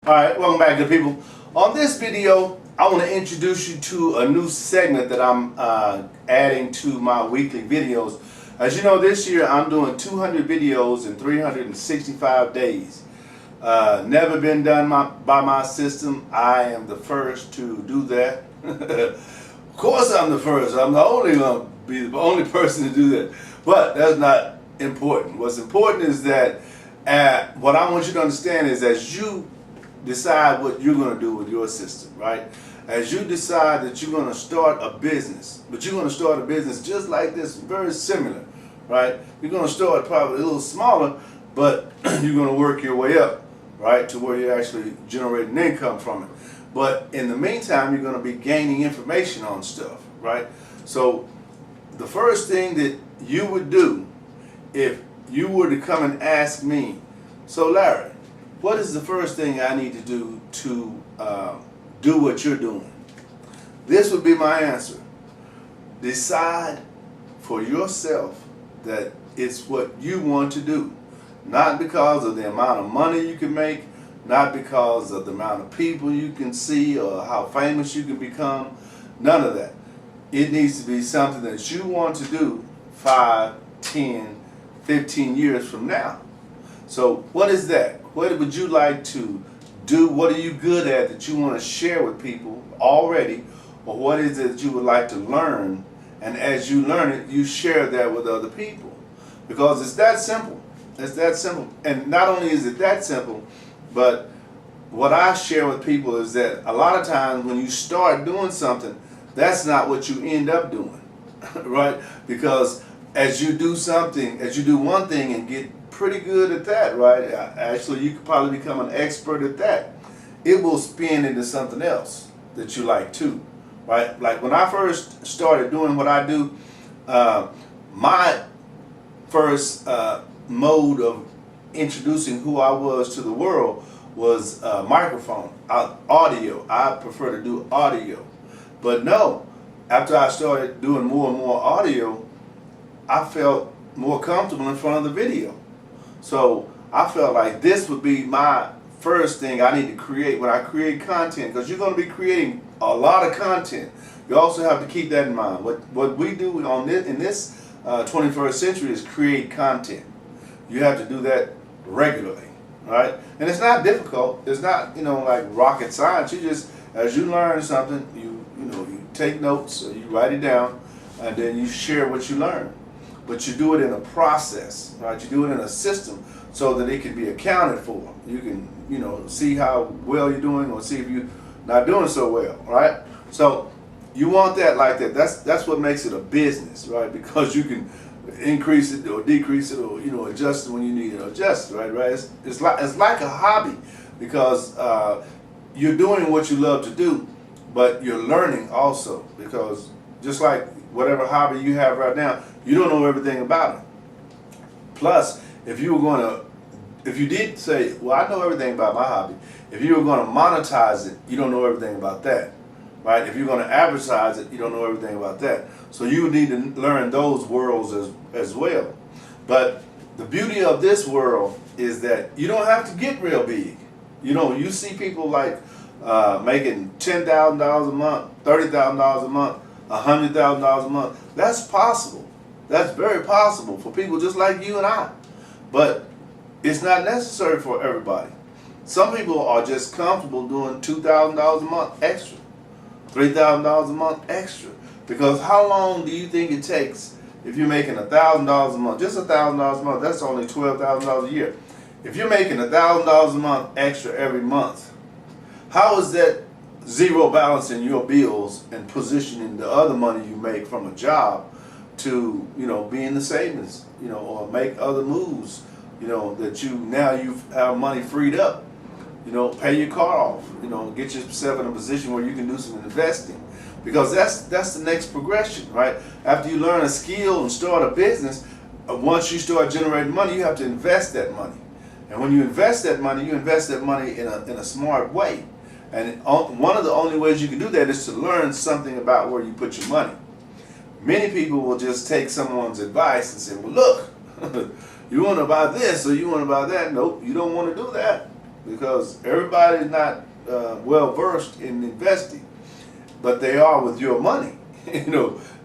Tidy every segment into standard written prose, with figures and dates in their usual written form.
Alright, welcome back, good people. On this video, I want to introduce you to a new segment that I'm adding to my weekly videos. As you know, this year I'm doing 200 videos in 365 days. Never been done by my system. I am the first to do that. Of course I'm the first. I'm the only person to do that. But that's not important. What's important is that what I want you to understand is as you decide what you're going to do with your system, right? As you decide that you're going to start a business, but you're going to start a business just like this, very similar, right? You're going to start probably a little smaller, but you're going to work your way up, right, to where you're actually generating income from it. But in the meantime, you're going to be gaining information on stuff, right? So the first thing that you would do if you were to come and ask me, so Larry, what is the first thing I need to do do what you're doing? This would be my answer. Decide for yourself that it's what you want to do. Not because of the amount of money you can make, not because of the amount of people you can see or how famous you can become. None of that. It needs to be something that you want to do 5, 10, 15 years from now. So what is that? What would you like to do? What are you good at that you want to share with people already? Or what is it that you would like to learn? And as you learn it, you share that with other people. Because it's that simple. It's that simple. And not only is it that simple, but what I share with people is that a lot of times when you start doing something, that's not what you end up doing, right? Because as you do something, as you do one thing and get pretty good at that, right? Actually, you could probably become an expert at that. It will spin into something else that you like too, right? Like when I first started doing what I do, my first mode of introducing who I was to the world was microphone, audio. I prefer to do audio. But no, after I started doing more and more audio, I felt more comfortable in front of the video. So I felt like this would be my first thing I need to create when I create content, because you're going to be creating a lot of content. You also have to keep that in mind. What we do in this 21st century is create content. You have to do that regularly, right? And it's not difficult. It's not, like rocket science. You just, as you learn something, you take notes, or you write it down, and then you share what you learn. But you do it in a process, right? You do it in a system so that it can be accounted for. You can, see how well you're doing or see if you're not doing so well, right? So you want that like that. That's what makes it a business, right? Because you can increase it or decrease it or, adjust it when you need to adjust, right? It's like a hobby because you're doing what you love to do, but you're learning also, because just like whatever hobby you have right now, you don't know everything about it. Plus, if you did say, well, I know everything about my hobby, if you were going to monetize it, you don't know everything about that, right? If you're going to advertise it, you don't know everything about that. So you would need to learn those worlds as well. But the beauty of this world is that you don't have to get real big. You see people like making $10,000 a month, $30,000 a month, $100,000 a month. That's possible. That's very possible for people just like you and I. But it's not necessary for everybody. Some people are just comfortable doing $2,000 a month extra, $3,000 a month extra. Because how long do you think it takes if you're making $1,000 a month? Just $1,000 a month, that's only $12,000 a year. If you're making $1,000 a month extra every month, how is that zero balancing your bills and positioning the other money you make from a job to, be in the savings, or make other moves, that you have money freed up, pay your car off, get yourself in a position where you can do some investing, because that's the next progression, right? After you learn a skill and start a business, once you start generating money, you have to invest that money. And when you invest that money in a smart way. And one of the only ways you can do that is to learn something about where you put your money. Many people will just take someone's advice and say, well, look, you want to buy this or you want to buy that. Nope, you don't want to do that. because everybody's not well versed in investing, but they are with your money.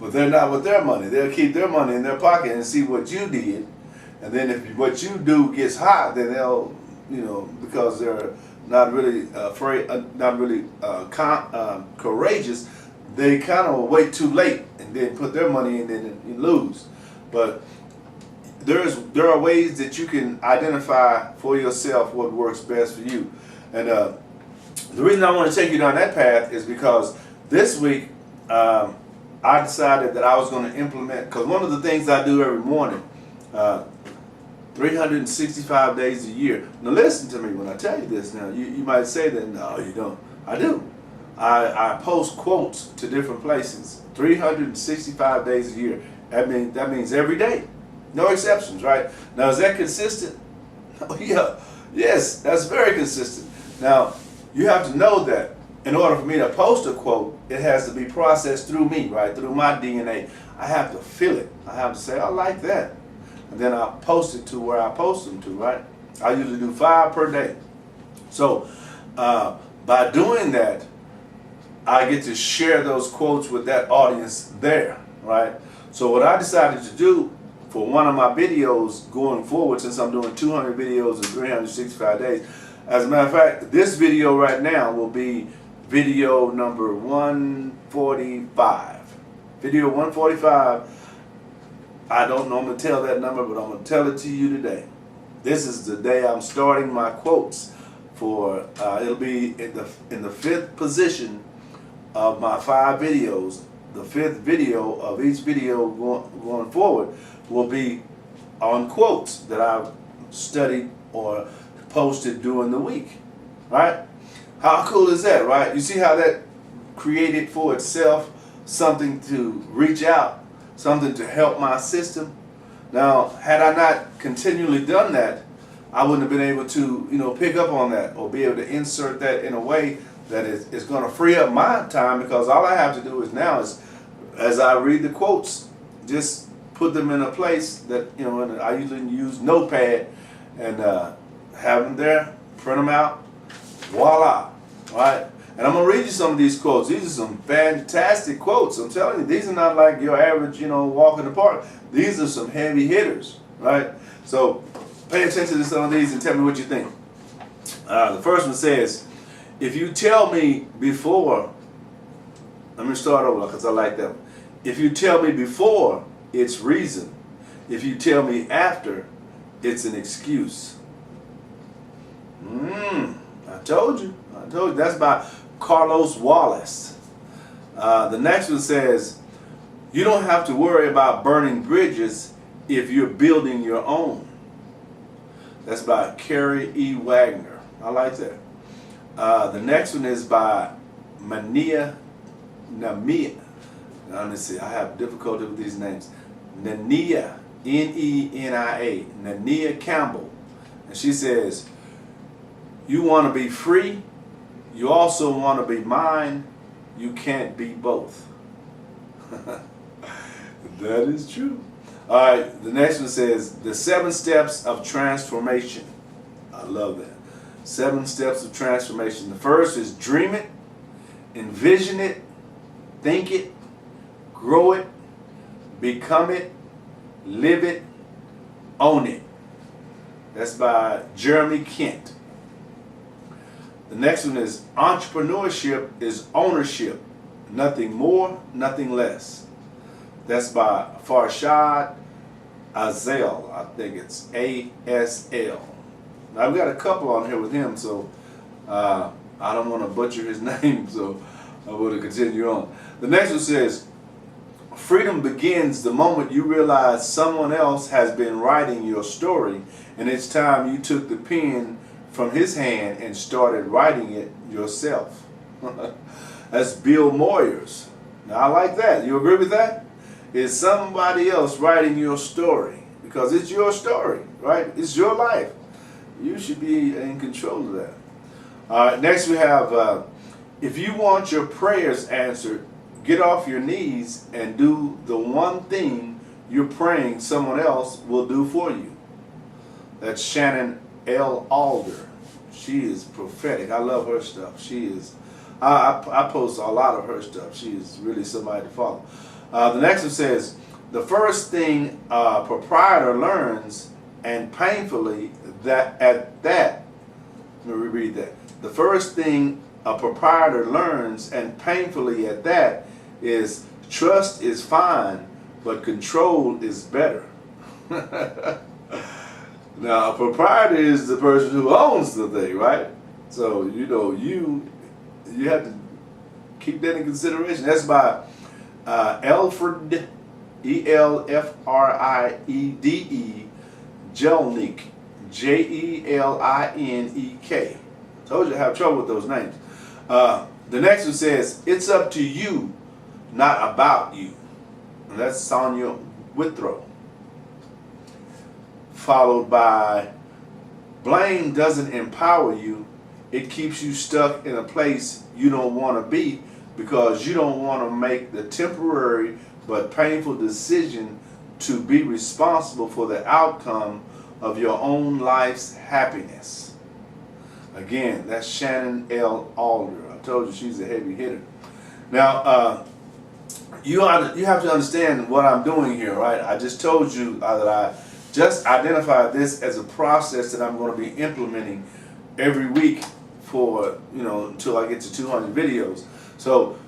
But they're not with their money. They'll keep their money in their pocket and see what you did, and then if what you do gets hot, then they'll, because they're not really afraid, not really courageous, they kind of wait too late and then put their money in and you lose. But there are ways that you can identify for yourself what works best for you. And the reason I want to take you down that path is because this week I decided that I was going to implement, because one of the things I do every morning, 365 days a year. Now listen to me when I tell you this. Now you might say that, no, you don't. I do. I post quotes to different places 365 days a year. That means every day. No exceptions, right? Now, is that consistent? Oh, yeah. Yes, that's very consistent. Now, you have to know that in order for me to post a quote, it has to be processed through me, right? Through my DNA. I have to feel it. I have to say, I like that. And then I'll post it to where I post them to, right? I usually do 5 per day. So, by doing that, I get to share those quotes with that audience there, right? So what I decided to do for one of my videos going forward, since I'm doing 200 videos in 365 days, as a matter of fact, this video right now will be video number 145. Video 145. I don't normally tell that number, but I'm going to tell it to you today. This is the day I'm starting my quotes for. It'll be in the 5th position of my 5 videos. The 5th video of each video going forward will be on quotes that I've studied or posted during the week, right? How cool is that, right? You see how that created for itself something to reach out, something to help my system. Now, had I not continually done that, I wouldn't have been able to, pick up on that or be able to insert that in a way that is going to free up my time, because all I have to do is now is, as I read the quotes, just put them in a place that, and I usually use Notepad and have them there, print them out, voila, right? And I'm going to read you some of these quotes. These are some fantastic quotes. I'm telling you, these are not like your average, walk in the park. These are some heavy hitters, right? So pay attention to some of these and tell me what you think. The first one says, if you tell me before, let me start over because I like that one. If you tell me before, it's reason. If you tell me after, it's an excuse. I told you. That's by Carlos Wallace. The next one says, you don't have to worry about burning bridges if you're building your own. That's by Carrie E. Wagner. I like that. The next one is by Namia. Let me see. I have difficulty with these names. Nenia, N-E-N-I-A. Nenia Campbell. And she says, you want to be free. You also want to be mine. You can't be both. That is true. All right. The next one says, the 7 steps of transformation. I love that. 7 steps of transformation. The first is dream it, envision it, think it, grow it, become it, live it, own it. That's by Jeremy Kent. The next one is entrepreneurship is ownership. Nothing more, nothing less. That's by Farshad Azel. I think it's A-S-L. Now, I've got a couple on here with him, so I don't want to butcher his name, so I want to continue on. The next one says, freedom begins the moment you realize someone else has been writing your story, and it's time you took the pen from his hand and started writing it yourself. That's Bill Moyers. Now, I like that. You agree with that? It's somebody else writing your story, because it's your story, right? It's your life. You should be in control of that. All right, next we have, if you want your prayers answered, get off your knees and do the one thing you're praying someone else will do for you. That's Shannon L. Alder. She is prophetic. I love her stuff. She is. I post a lot of her stuff. She is really somebody to follow. The next one says, the first thing a proprietor learns, and painfully let me reread that. The first thing a proprietor learns, and painfully at that, is trust is fine, but control is better. Now, a proprietor is the person who owns the thing, right? So, you have to keep that in consideration. That's by Alfred, Elfriede, Jelinek, Jelinek. Told you I have trouble with those names. The next one says, it's up to you, not about you. And that's Sonia Withrow. Followed by, blame doesn't empower you. It keeps you stuck in a place you don't want to be, because you don't want to make the temporary but painful decision to be responsible for the outcome of your own life's happiness. Again, that's Shannon L. Alder. I told you she's a heavy hitter. Now, you have to understand what I'm doing here, right? I just told you that I just identified this as a process that I'm going to be implementing every week for, until I get to 200 videos. So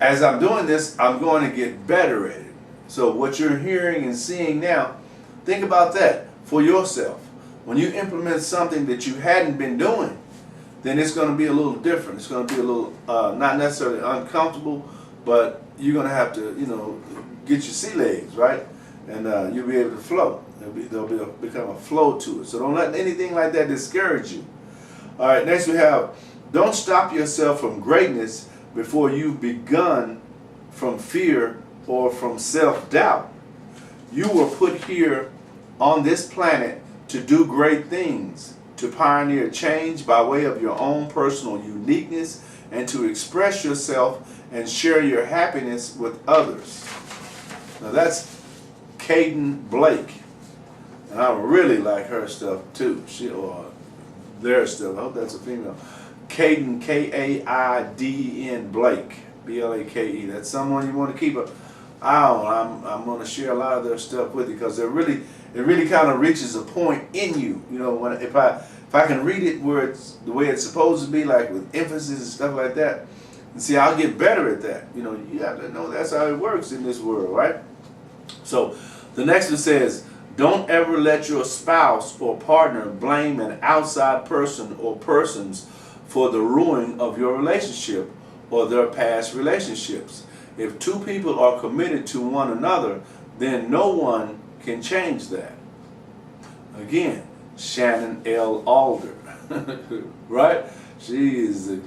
as I'm doing this, I'm going to get better at it. So what you're hearing and seeing now, think about that for yourself. When you implement something that you hadn't been doing, then it's going to be a little different. It's going to be a little, not necessarily uncomfortable, but you're going to have to, get your sea legs, right? And you'll be able to flow. There'll become a flow to it. So don't let anything like that discourage you. All right, next we have, don't stop yourself from greatness before you've begun from fear or from self-doubt. You were put here on this planet to do great things, to pioneer change by way of your own personal uniqueness, and to express yourself and share your happiness with others. Now that's Caden Blake, and I really like her stuff too. Their stuff. I hope that's a female. Caden, Kaiden Blake, Blake. That's someone you want to keep an eye on. I'm going to share a lot of their stuff with you, because it really kind of reaches a point in you. If I can read it where it's the way it's supposed to be, like with emphasis and stuff like that. And see, I'll get better at that. You have to know that's how it works in this world, right? So the next one says, don't ever let your spouse or partner blame an outside person or persons for the ruin of your relationship or their past relationships. If two people are committed to one another, then no one can change that. Again, Shannon L. Alder, right? She is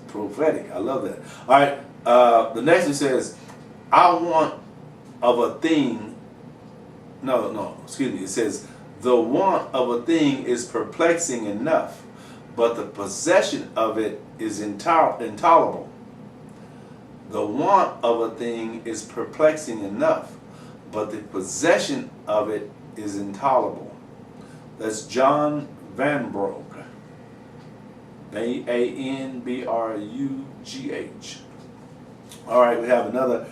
prophetic. I love that. All right, the next one says, I want of a thing, it says, the want of a thing is perplexing enough, but the possession of it is intolerable. The want of a thing is perplexing enough, but the possession of it is intolerable. That's John Vanbrugh. Vanbrugh. All right, we have another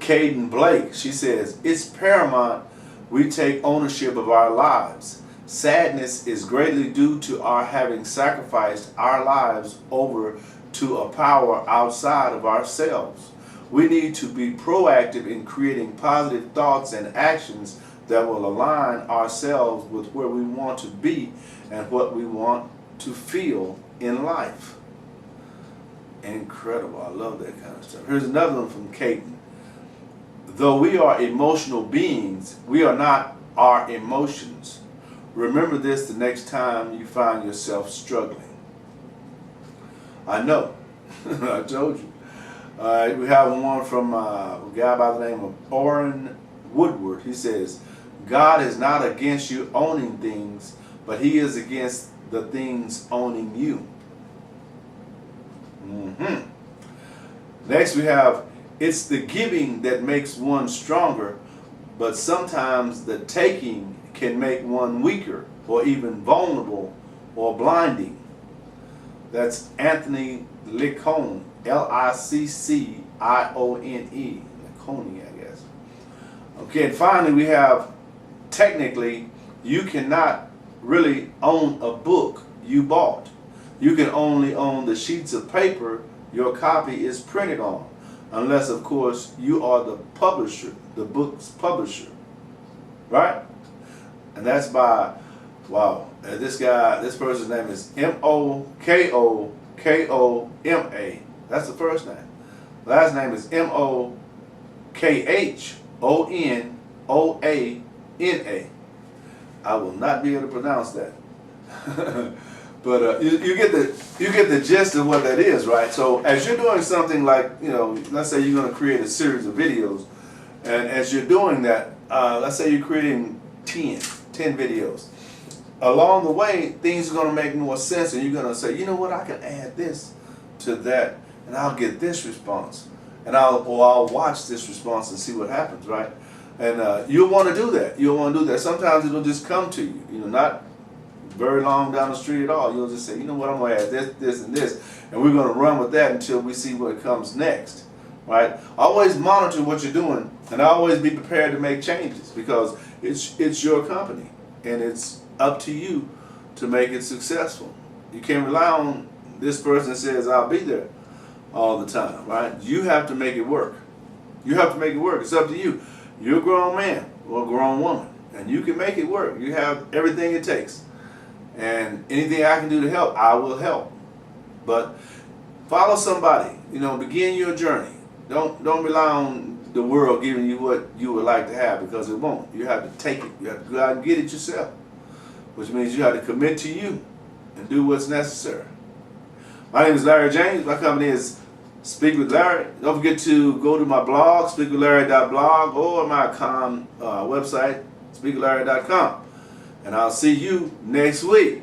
Caden Blake. She says, it's paramount we take ownership of our lives. Sadness is greatly due to our having sacrificed our lives over to a power outside of ourselves. We need to be proactive in creating positive thoughts and actions that will align ourselves with where we want to be and what we want to feel in life. Incredible. I love that kind of stuff. Here's another one from Caden. Though we are emotional beings, we are not our emotions. Remember this the next time you find yourself struggling. I know. I told you. All right, we have one from a guy by the name of Orrin Woodward. He says, God is not against you owning things, but he is against the things owning you. Next we have, it's the giving that makes one stronger, but sometimes the taking can make one weaker or even vulnerable or blinding. That's Anthony Liccione, Liccione, Liccione, I guess. Okay, and finally we have, technically, you cannot really own a book you bought. You can only own the sheets of paper your copy is printed on, unless, of course, you are the publisher, the book's publisher, right? And that's by, wow, this person's name is Mokokoma. That's the first name. Last name is Mokhonoana. I will not be able to pronounce that. But you get the gist of what that is, right? So as you're doing something like, let's say you're going to create a series of videos, and as you're doing that, let's say you're creating 10 videos. Along the way, things are going to make more sense, and you're going to say, you know what, I can add this to that, and I'll get this response, and I'll watch this response and see what happens, right? And you'll want to do that. You'll want to do that. Sometimes it'll just come to you, not very long down the street at all. You'll just say, you know what, I'm going to add this, and this, and we're going to run with that until we see what comes next, right? Always monitor what you're doing, and always be prepared to make changes, because it's your company, and it's up to you to make it successful. You can't rely on this person that says, I'll be there all the time, right? You have to make it work. You have to make it work. It's up to you. You're a grown man or a grown woman, and you can make it work. You have everything it takes. And anything I can do to help, I will help. But follow somebody. Begin your journey. Don't rely on the world giving you what you would like to have, because it won't. You have to take it. You have to go out and get it yourself, which means you have to commit to you and do what's necessary. My name is Larry James. My company is Speak with Larry. Don't forget to go to my blog, Speakwithlarry.blog, or my website, Speakwithlarry.com. And I'll see you next week.